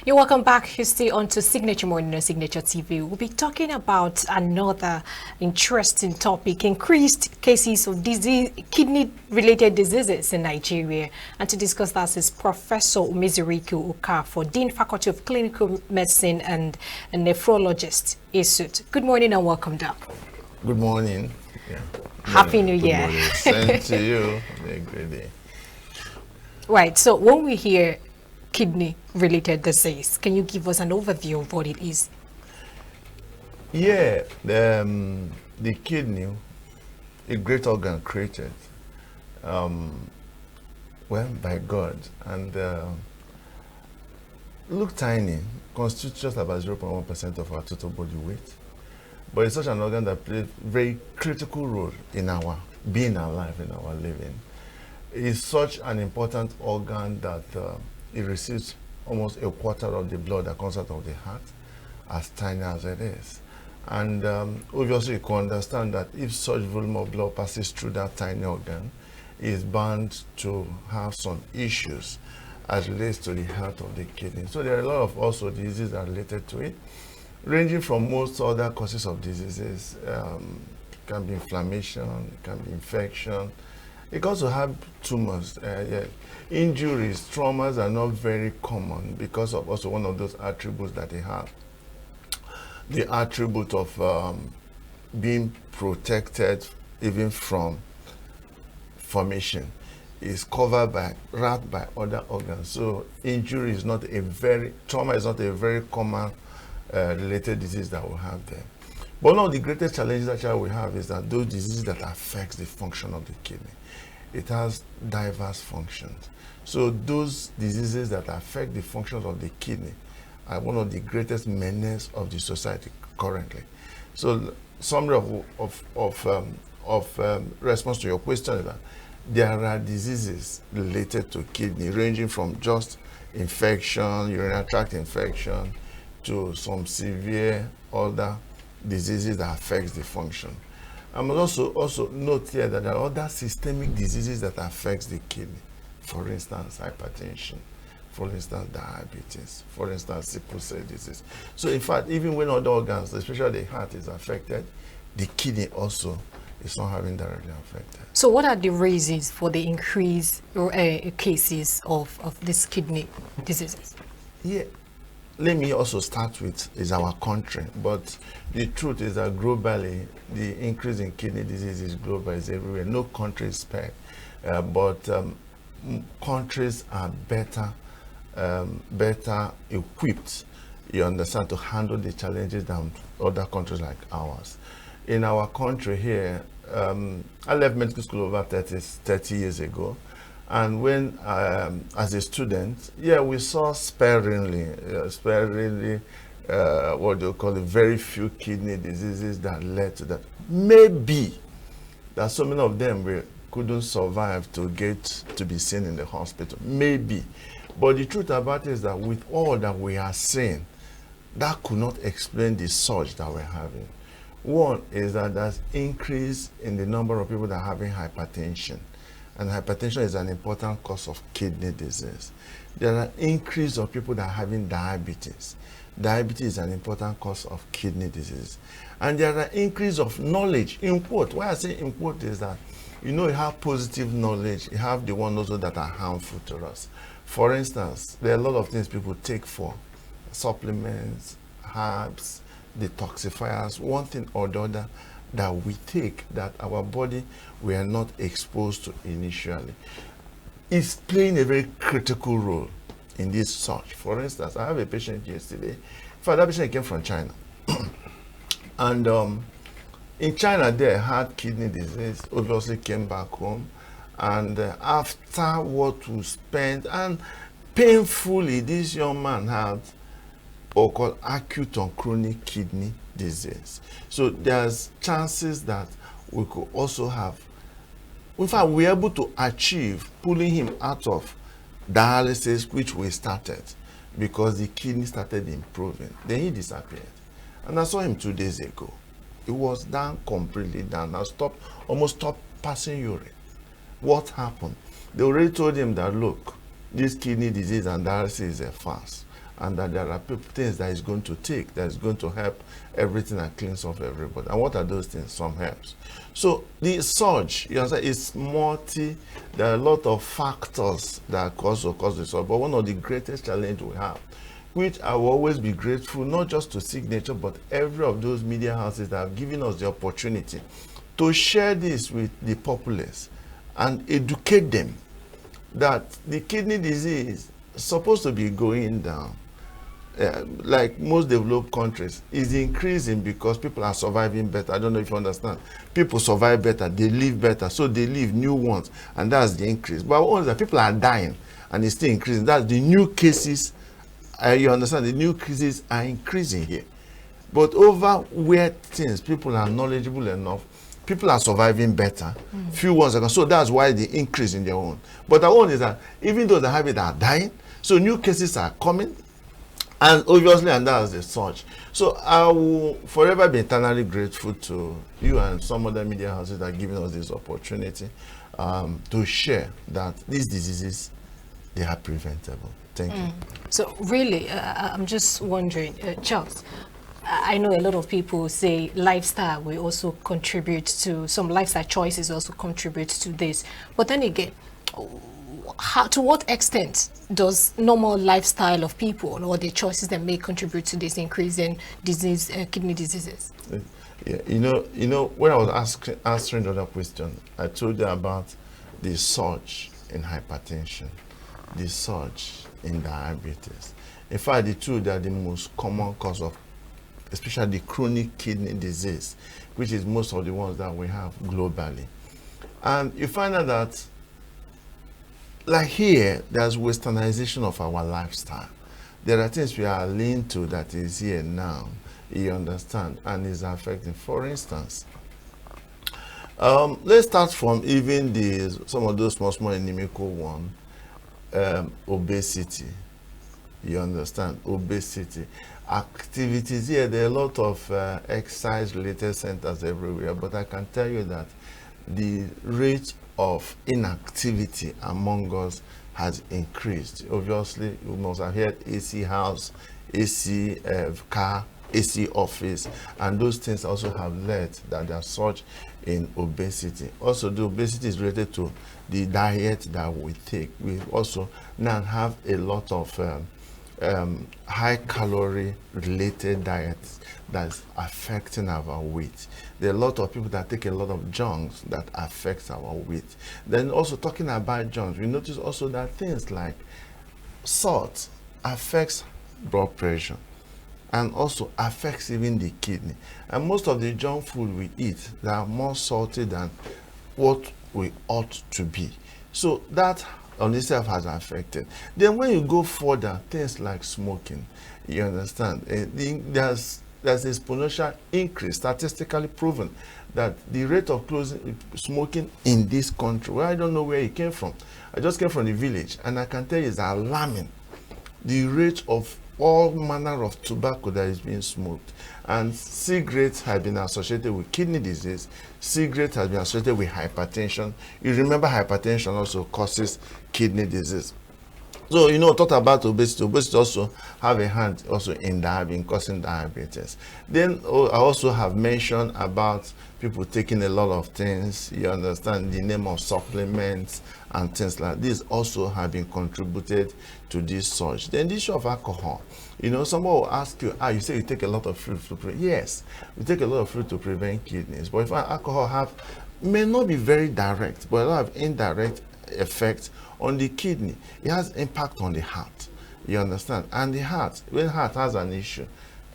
You're welcome back. You stay on to Signature Morning on Signature TV. We'll be talking about another interesting topic, increased cases of kidney-related diseases in Nigeria. And to discuss that is Professor Umezurike Okafor, Dean Faculty of Clinical Medicine and a nephrologist, ESUT. Good morning and welcome, Doc. Good morning. Yeah. Happy New Year. Good morning. Same to you. A great day. Right, so when we hear kidney-related disease, can you give us an overview of what it is? Yeah, the kidney, a great organ created, well, by God, and look tiny, constitutes just about 0.1% of our total body weight. But it's such an organ that plays a very critical role in our being alive, in our living. It's such an important organ that it receives almost a quarter of the blood that comes out of the heart, as tiny as it is. And obviously you can understand that if such volume of blood passes through that tiny organ, it's bound to have some issues as relates to the health of the kidney. So there are a lot of also diseases that are related to it, ranging from most other causes of diseases. It can be inflammation, it can be infection. It can also have tumors. Yeah. Injuries, traumas are not very common because of also one of those attributes that they have. The attribute of being protected even from formation is covered by, wrapped by other organs. So injury is not a very, trauma is not a very common related disease that we have there. But one of the greatest challenges that we have is that those diseases that affect the function of the kidney, it has diverse functions. So those diseases that affect the functions of the kidney are one of the greatest menace of the society currently. So summary of response to your question is that there are diseases related to kidney, ranging from just infection, urinary tract infection, to some severe other diseases that affect the function. I must also note here that there are other systemic diseases that affect the kidney. For instance, hypertension, for instance, diabetes, for instance, sickle cell disease. So in fact, even when other organs, especially the heart, is affected, the kidney also is not having directly affected. So what are the reasons for the increased cases of these kidney diseases? Yeah. Let me also start with is our country, but the truth is that globally, the increase in kidney disease is global, is everywhere. No country is spared, but countries are better equipped, you understand, to handle the challenges than other countries like ours. In our country here, I left medical school over 30 years ago. And when, as a student, yeah, we saw sparingly, what do you call it, very few kidney diseases that led to that. Maybe that so many of them couldn't survive to get to be seen in the hospital. Maybe. But the truth about it is that with all that we are seeing, that could not explain the surge that we're having. One is that there's increase in the number of people that are having hypertension. And hypertension is an important cause of kidney disease. There are increase of people that are having diabetes. Diabetes is an important cause of kidney disease. And there are increase of knowledge. In quote, why I say in quote is that, you know, you have positive knowledge, you have the ones also that are harmful to us. For instance, there are a lot of things people take for supplements, herbs, detoxifiers, one thing or the other that we take that our body were not exposed to initially. It's playing a very critical role in this search. For instance, I have a patient yesterday. In fact, that patient came from China. And in China, they had kidney disease, obviously came back home. And after what we spent, and painfully, this young man had what called acute or chronic kidney disease. So there's chances that we could also have, in fact, we're able to achieve pulling him out of dialysis, which we started, because the kidney started improving. Then he disappeared. And I saw him 2 days ago. It was down, completely down. I almost stopped passing urine. What happened? They already told him that, look, this kidney disease and dialysis is a farce. and that there are things that is going to take, that is going to help everything and cleanse off everybody. And what are those things? Some herbs. So the surge, you understand, is multi. There are a lot of factors that cause the surge. But one of the greatest challenges we have, which I will always be grateful, not just to Signature, but every of those media houses that have given us the opportunity to share this with the populace and educate them that the kidney disease is supposed to be going down. Like most developed countries, is increasing because people are surviving better. I don't know if you understand. People survive better, they live better, so they live new ones, and that's the increase. But what is that? People are dying, and it's still increasing. That's the new cases. You understand? The new cases are increasing here. But over where things, people are knowledgeable enough, people are surviving better. Few ones are gone. So that's why the increase in their own. But our own is that even though they have it, are dying, so new cases are coming. And obviously, and that's the surge. So I will forever be eternally grateful to you and some other media houses that are giving us this opportunity to share that these diseases, they are preventable. Thank you. So really, I'm just wondering, Charles, I know a lot of people say lifestyle will also contribute to, some lifestyle choices also contribute to this. But then again, to what extent does normal lifestyle of people or the choices that may contribute to this increase in disease, kidney diseases? Yeah, you know, when I was answering the other question, I told you about the surge in hypertension, the surge in diabetes. In fact, the two that are the most common cause of, especially the chronic kidney disease, which is most of the ones that we have globally. And you find out that, like here, there's westernization of our lifestyle. There are things we are linked to that is here now, you understand, and is affecting. For instance, let's start from even some of those small inimical one, obesity. You understand, obesity. Activities here, there are a lot of exercise-related centers everywhere, but I can tell you that the rate of inactivity among us has increased. Obviously, you must have heard AC house, AC car, AC office, and those things also have led that there are surge in obesity. Also, the obesity is related to the diet that we take. We also now have a lot of high calorie related diets that's affecting our weight. There are a lot of people that take a lot of junks that affects our weight. Then also talking about junks, we notice also that things like salt affects blood pressure and also affects even the kidney. And most of the junk food we eat, they are more salty than what we ought to be. So that on itself has affected. Then when you go further, things like smoking, you understand, there's exponential increase, statistically proven, that the rate of smoking in this country, well, I don't know where it came from. I just came from the village, and I can tell you it's alarming. The rate of all manner of tobacco that is being smoked. And cigarettes have been associated with kidney disease. Cigarettes has been associated with hypertension. You remember hypertension also causes kidney disease. So, you know, talk about obesity. Obesity also have a hand also in causing diabetes. Then I also have mentioned about people taking a lot of things, you understand, the name of supplements and things like this also have been contributed to this surge. Then the issue of alcohol. You know, someone will ask you, you say you take a lot of fruit to prevent. Yes, we take a lot of fruit to prevent kidneys. But if alcohol may not be very direct, but a lot of indirect effects on the kidney. It has impact on the heart. You understand? And the heart, when heart has an issue,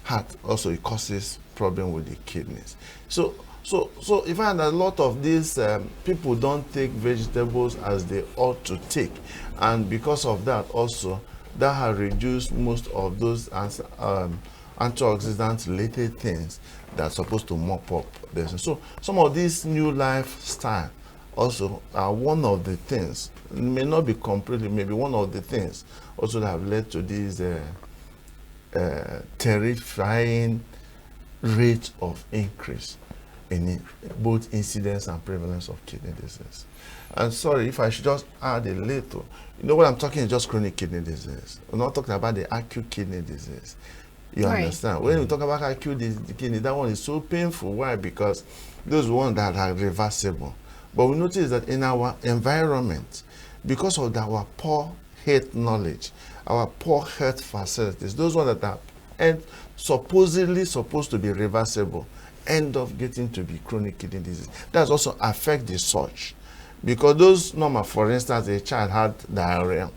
heart also it causes problem with the kidneys. So if I had a lot of these people don't take vegetables as they ought to take, and because of that also that has reduced most of those antioxidant related things that are supposed to mop up this. So some of these new lifestyle also are one of the things, may not be completely, maybe one of the things also that have led to this terrifying rate of increase in both incidence and prevalence of kidney disease. And sorry, if I should just add a little, you know what I'm talking is just chronic kidney disease. We're not talking about the acute kidney disease. You understand? When we talk about acute kidney, that one is so painful. Why? Because those ones that are reversible. But we notice that in our environment, because of our poor health knowledge, our poor health facilities, those ones that are supposedly supposed to be reversible, end up getting to be chronic kidney disease. That also affect the search. Because those normal, for instance, a child had diarrhea.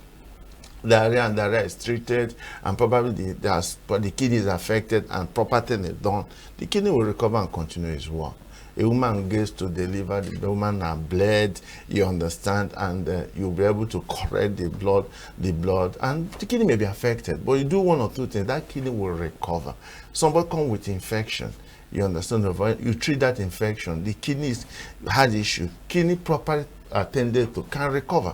Diarrhea is treated, and probably the kidney is affected and proper thing is done. The kidney will recover and continue its work. A woman gets to deliver, the woman has bled, you understand, and you'll be able to correct the blood, and the kidney may be affected, but you do one or two things, that kidney will recover. Somebody come with infection, you understand, you treat that infection, the kidney had issue, kidney properly attended to can recover.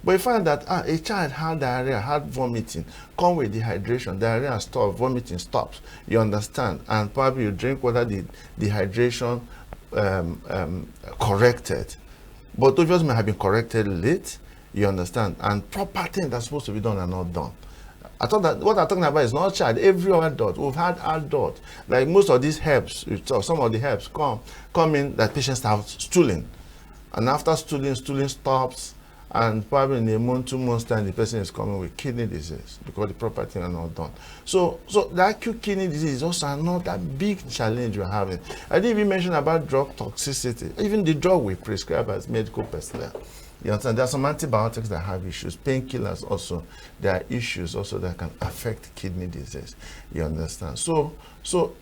But you find that a child had diarrhea, had vomiting, come with dehydration, diarrhea stops, vomiting stops, you understand, and probably you drink water, the dehydration corrected. But obviously may have been corrected late, you understand, and proper things that's supposed to be done are not done. I thought that what I'm talking about is not child, every adult. We've had adults, like most of these herbs, some of the herbs come in that patients start stooling. And after stooling stops, and probably in a month, 2 months time, the person is coming with kidney disease because the proper things are not done. So the acute kidney disease is also another big challenge we're having. I didn't even mention about drug toxicity. Even the drug we prescribe as medical personnel. You understand? There are some antibiotics that have issues. Painkillers also. There are issues also that can affect kidney disease. You understand? So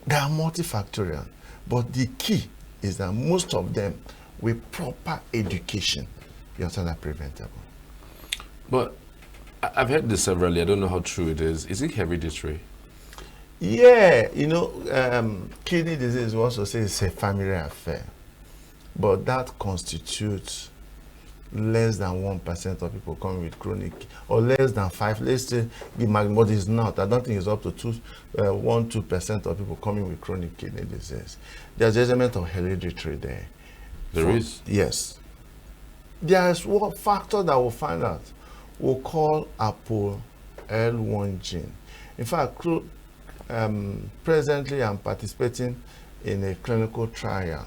they are multifactorial. But the key is that most of them, with proper education, you understand, are preventable. But I've heard this severally. I don't know how true it is. Is it hereditary? Yeah, you know, kidney disease, we also say it's a family affair. But that constitutes less than 1% of people coming with chronic, or less than 5%. Let's say but it's not. I don't think it's up to 1-2% of people coming with chronic kidney disease. There's an element of hereditary there. There is? Yes. There's one factor that we'll find out. We'll call ApoL1 gene. In fact, presently I'm participating in a clinical trial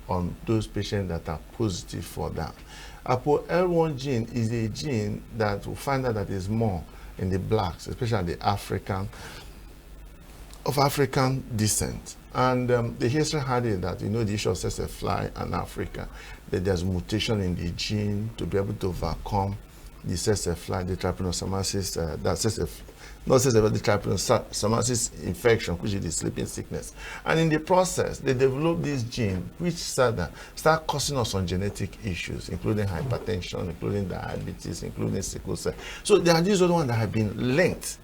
on those patients that are positive for that. ApoL1 gene is a gene that we'll find out that is more in the blacks, especially the African descent. And the history had it that, you know, the issue of fly in Africa, that there's mutation in the gene to be able to overcome the fly, the trypanosomiasis, the trypanosomiasis infection, which is the sleeping sickness. And in the process, they developed this gene, which start causing us some genetic issues, including hypertension, including diabetes, including sickle cell. So there are these other ones that have been linked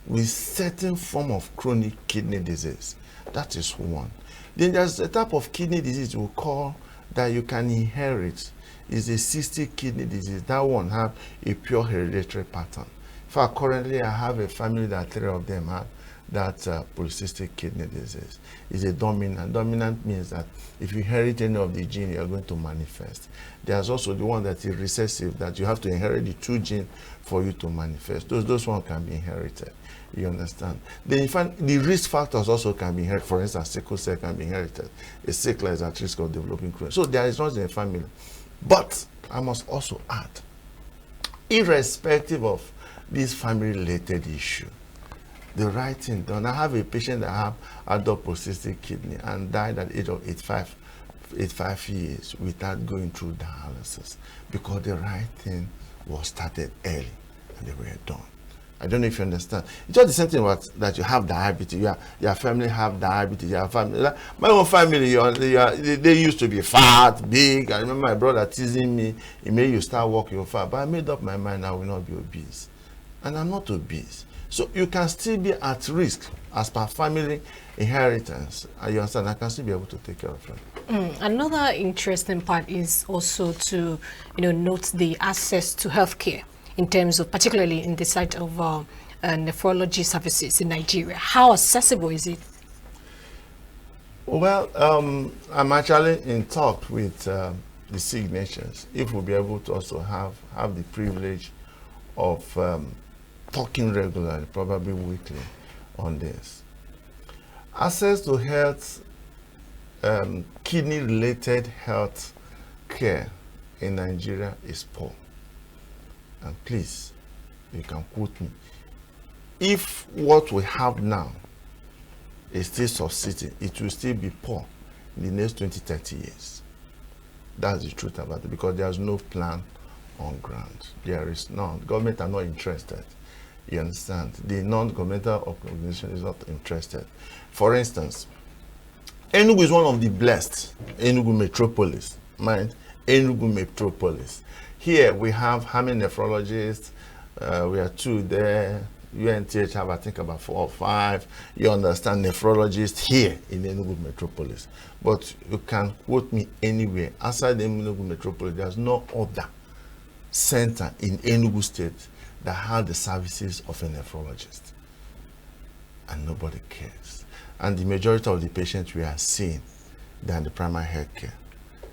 with certain form of chronic kidney disease. That is one. Then there's a type of kidney disease we call that you can inherit. Is a cystic kidney disease. That one have a pure hereditary pattern. In fact, currently I have a family that 3 of them have that polycystic kidney disease. Is a dominant. Dominant means that if you inherit any of the gene, you are going to manifest. There's also the one that is recessive, that you have to inherit the 2 genes for you to manifest. Those ones can be inherited. You understand? Then you find the risk factors also can be inherited. For instance, sickle cell can be inherited. A sickler is at risk of developing chronic. So there is not in a family. But I must also add, irrespective of this family-related issue, the right thing done. I have a patient that have adult polycystic kidney and died at the age of 85 years without going through dialysis because the right thing was started early and they were done. I don't know if you understand. It's just the same thing that you have diabetes. Your family have diabetes. Your family, like my own family, they used to be fat, big. I remember my brother teasing me. He made you start walking fat. But I made up my mind I will not be obese. And I'm not obese. So you can still be at risk as per family inheritance. You understand? I can still be able to take care of it. Another interesting part is also to, note the access to healthcare in terms of, particularly in the side of nephrology services in Nigeria. How accessible is it? Well, I'm actually in talk with the signatures if we'll be able to also have the privilege of talking regularly, probably weekly, on this. Access to health, kidney-related health care in Nigeria is poor. And please, you can quote me. If what we have now is still subsisting, it will still be poor in the next 20, 30 years. That's the truth about it, because there's no plan on ground. There is none. Government are not interested. You understand? The non-governmental organization is not interested. For instance, Enugu is one of the blessed Enugu metropolis. Mind, Enugu metropolis. Here we have how many nephrologists? We are 2 there. UNTH have, I think, about 4 or 5. You understand, nephrologists here in Enugu metropolis. But you can quote me anywhere outside the Enugu metropolis. There's no other center in Enugu state that has the services of a nephrologist. And nobody cares. And the majority of the patients we are seeing, they're in the primary health care,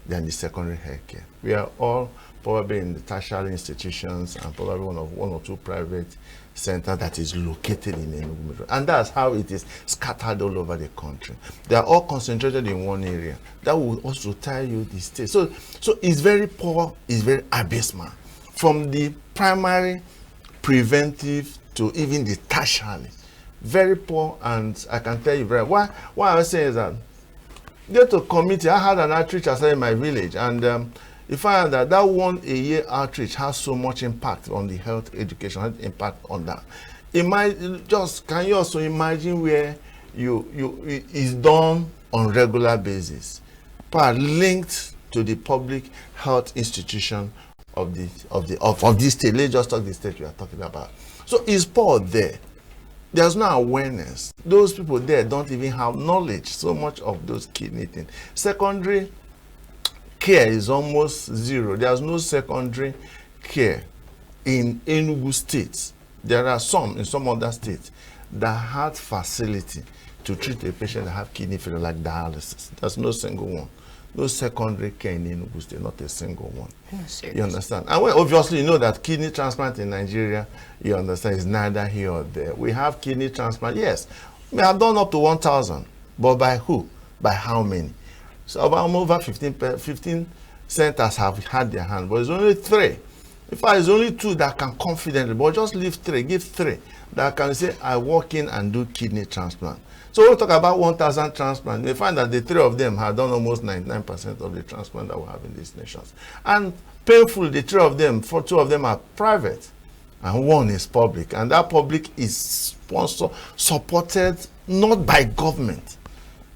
they're in the secondary health care. We are all probably in the tertiary institutions and probably one or two private centers that is located in Enugu Metro. And that's how it is scattered all over the country. They are all concentrated in one area. That will also tell you the state. So it's very poor, it's very abysmal. From the primary, preventive, to even the tertiary. Very poor, and I can tell you very why I'm saying is that get to committee. I had an outreach in my village, and you find that one a year outreach has so much impact on the health education, has impact on that. Can you also imagine where it is done on regular basis, but linked to the public health institution of this state. Let's just talk the state we are talking about. So it's poor there. There's no awareness. Those people there don't even have knowledge so much of those kidney things. Secondary care is almost zero. There's no secondary care in Enugu State. There are some in some other states that have facility to treat a patient that have kidney failure like dialysis. There's no single one. No secondary care in Enugu State, not a single one. You understand? And well, obviously, you know that kidney transplant in Nigeria, you understand, is neither here or there. We have kidney transplant, yes. We have done up to 1,000, but by who? By how many? So about over 15 centers have had their hand, but it's only 3. In fact, it's only 2 that can confidently, but just leave 3, give 3 that can say, I walk in and do kidney transplant. So when we talk about 1,000 transplants, we find that the 3 of them have done almost 99% of the transplant that we have in these nations. And painful, the 3 of them, 2 of them are private, and 1 is public. And that public is supported not by government,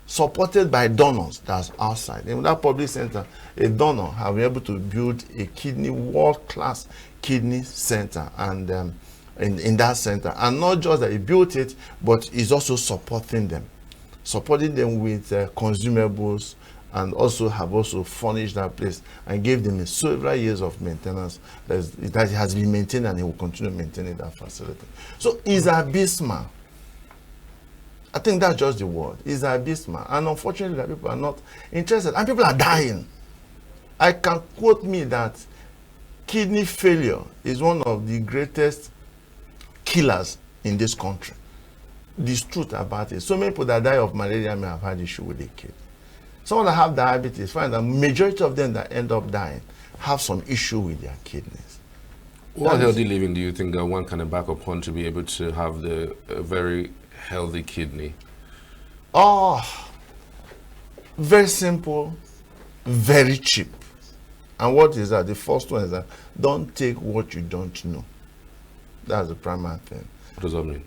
supported by donors that's outside. In that public center, a donor have been able to build a world-class kidney center, and in that center, and not just that he built it, but he's also supporting them with consumables, and also have also furnished that place and gave them several years of maintenance that has been maintained, and he will continue maintaining that facility. So it's abysmal. I think that's just the word. It's abysmal, and unfortunately, that people are not interested, and people are dying. I can quote me that kidney failure is one of the greatest killers in this country. This truth about it. So many people that die of malaria may have had issue with the kidney. Someone that have diabetes, find that majority of them that end up dying have some issue with their kidneys. What healthy living do you think one can embark upon to be able to have the very healthy kidney? Oh, very simple, very cheap. And what is that? The first one is that don't take what you don't know. That's the primary thing. What does that mean?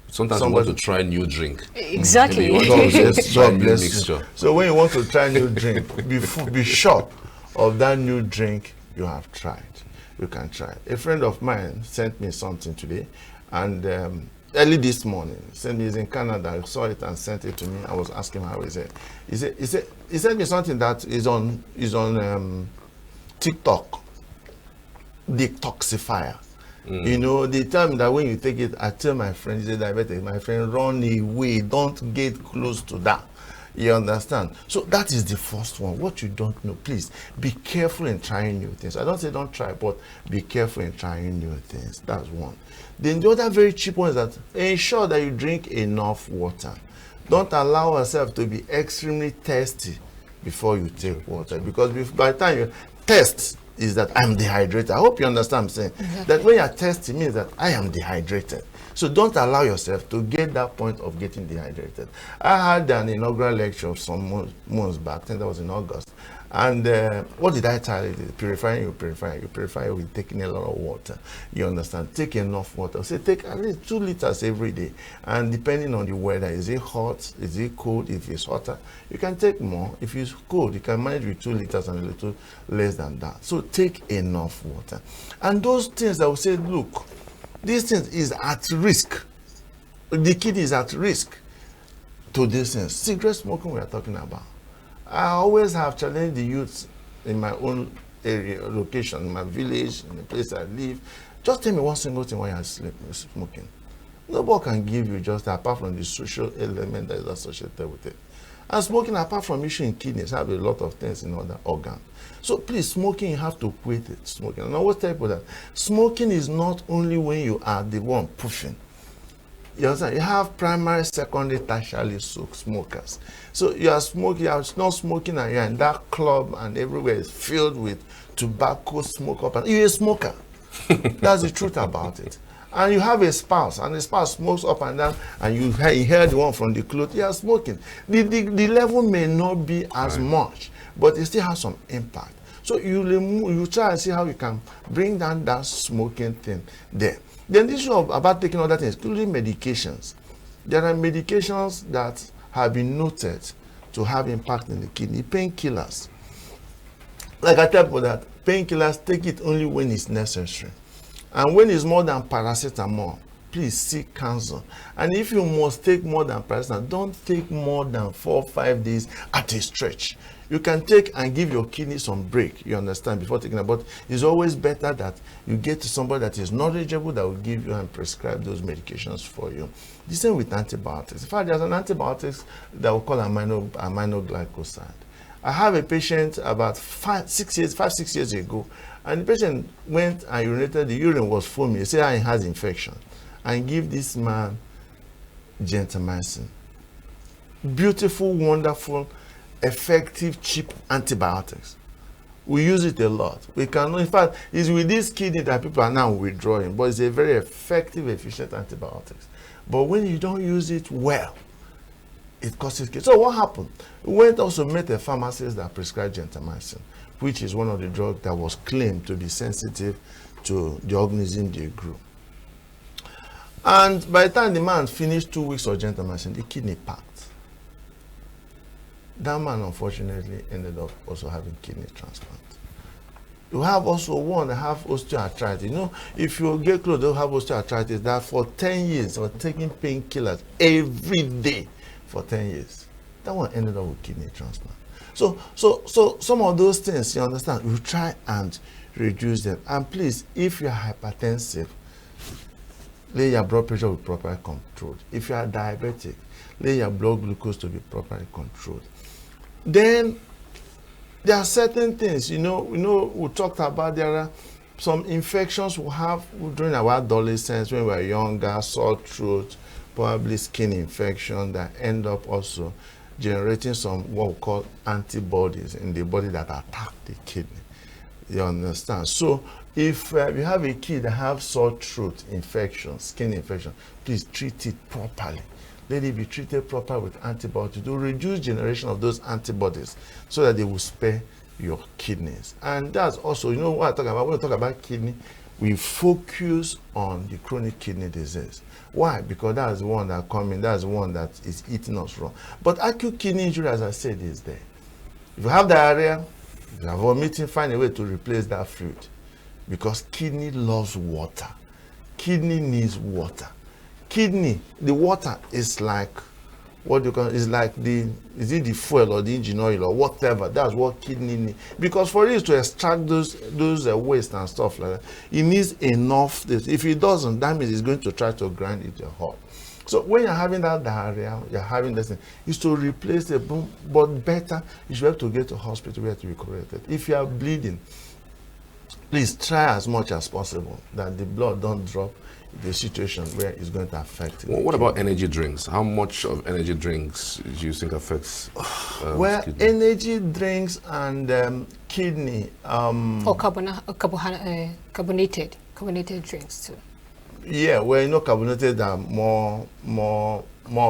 Sometimes you want to try a new drink. Exactly. Mixture. So when you want to try a new drink, be sure of that new drink you have tried. You can try. A friend of mine sent me something today, and early this morning, sent me, he's in Canada. I saw it and sent it to me. I was asking him how is it. He sent me something that is on TikTok. Detoxifier. You know, they tell me that when you take it, I tell my friend, he's a diabetic, my friend, run away, don't get close to that. You understand? So that is the first one. What you don't know, please be careful in trying new things. I don't say don't try, but be careful in trying new things. That's one. Then the other very cheap one is that ensure that you drink enough water. Don't allow yourself to be extremely thirsty before you take water, because by the time you thirst is that I'm dehydrated. I hope you understand what I'm saying. That when you're thirsty means that I am dehydrated. So don't allow yourself to get that point of getting dehydrated. I had an inaugural lecture some months back, I think that was in August. And what did I tell you? Purifying, you purify with taking a lot of water. You understand? Take enough water. Say take at least 2 liters every day. And depending on the weather, is it hot? Is it cold? If it's hotter, you can take more. If it's cold, you can manage with 2 liters and a little less than that. So take enough water. And those things that will say, look, this thing is at risk. The kidney is at risk to this thing. Cigarette smoking we are talking about. I always have challenged the youth in my own area, location, in my village, in the place I live. Just tell me one single thing while you're smoking. Nobody can give you just apart from the social element that is associated with it. And smoking, apart from issue in kidneys, have a lot of things in other organs. So please, smoking, you have to quit it, smoking. And I always tell people that smoking is not only when you are the one pushing. You understand? You have primary, secondary, tertiary smokers. So you are smoking, you are not smoking, and you are in that club, and everywhere is filled with tobacco, smoke up, and you're a smoker. That's the truth about it. And you have a spouse, and the spouse smokes up and down, and you hear the one from the cloth, you are smoking. The level may not be as much, but it still has some impact. So you try and see how you can bring down that smoking thing there. Then the issue about taking other things, including medications. There are medications that have been noted to have impact in the kidney. Painkillers. Like I tell people that painkillers, take it only when it's necessary. And when it's more than paracetamol, please seek counsel. And if you must take more than paracetamol, don't take more than 4 or 5 days at a stretch. You can take and give your kidney some break, you understand, before taking it. But it's always better that you get to somebody that is knowledgeable that will give you and prescribe those medications for you. The same with antibiotics. In fact, there's an antibiotics that we call aminoglycoside. I have a patient about 5-6 years ago, and the patient went and urinated, the urine was foamy. He said he has infection. And give this man gentamicin. Beautiful, wonderful, effective, cheap antibiotics. We use it a lot. We cannot, in fact, it's with this kidney that people are now withdrawing, but it's a very effective, efficient antibiotics. But when you don't use it well, it causes cancer. So what happened? We went also met a pharmacist that prescribed gentamicin, which is one of the drugs that was claimed to be sensitive to the organism they grew. And by the time the man finished 2 weeks of gentamicin, the kidney packed. That man unfortunately ended up also having kidney transplant. You have also one that have osteoarthritis. You know, if you get close, they'll have osteoarthritis that for 10 years or taking painkillers every day for 10 years. That one ended up with kidney transplant. So some of those things, you understand, you try and reduce them. And please, if you're hypertensive, lay your blood pressure be properly controlled. If you are diabetic, lay your blood glucose to be properly controlled. Then there are certain things, you know, we talked about there are some infections we have during our adolescence when we were younger, sore throat, probably skin infection that end up also generating some what we call antibodies in the body that attack the kidney. You understand? So if you have a kid that have sore throat infection, skin infection, please treat it properly. Let it be treated properly with antibiotics to reduce generation of those antibodies so that they will spare your kidneys. And that's also, you know what I talk about? When we talk about kidney, we focus on the chronic kidney disease. Why? Because that's the one that comes in, that's the one that is eating us raw. But acute kidney injury, as I said, is there. If you have diarrhea, if you are vomiting, find a way to replace that fluid. Because kidney loves water. Kidney needs water. Kidney, the water is like what you call, is like is it the fuel or the engine oil or whatever. That's what kidney needs. Because for it to extract those waste and stuff like that, it needs enough. If it doesn't, that means it's going to try to grind it hot. So when you're having that diarrhea, you're having this thing, is to replace it, but better, you should have to get to hospital where to be corrected. If you are bleeding, please try as much as possible that the blood don't drop the situation where it's going to affect it. Well, what about energy drinks? How much of energy drinks do you think affects well, kidney? energy drinks and kidney. Or carbonated drinks too. Yeah, well, you know, carbonated are more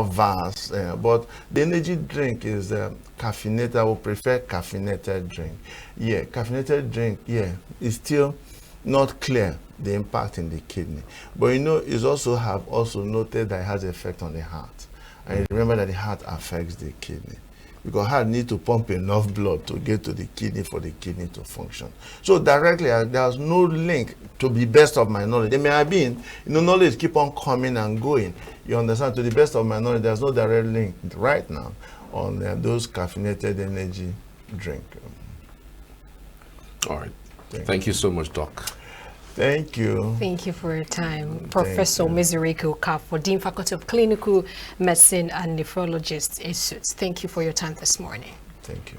vast, but the energy drink is caffeinated. I would prefer caffeinated drink. Yeah, caffeinated drink, yeah, it's still not clear the impact in the kidney. But you know, it's also have also noted that it has effect on the heart. And remember that the heart affects the kidney, because heart need to pump enough blood to get to the kidney for the kidney to function. So directly, there's no link, to the best of my knowledge. There may have been, you know, knowledge keep on coming and going. You understand? To the best of my knowledge, there's no direct link right now on those caffeinated energy drink. All right. Thank you so much, Doc. Thank you. Thank you for your time. Professor Mezirike Okafor, Dean Faculty of Clinical Medicine and Nephrologist, ESUT. Thank you for your time this morning. Thank you.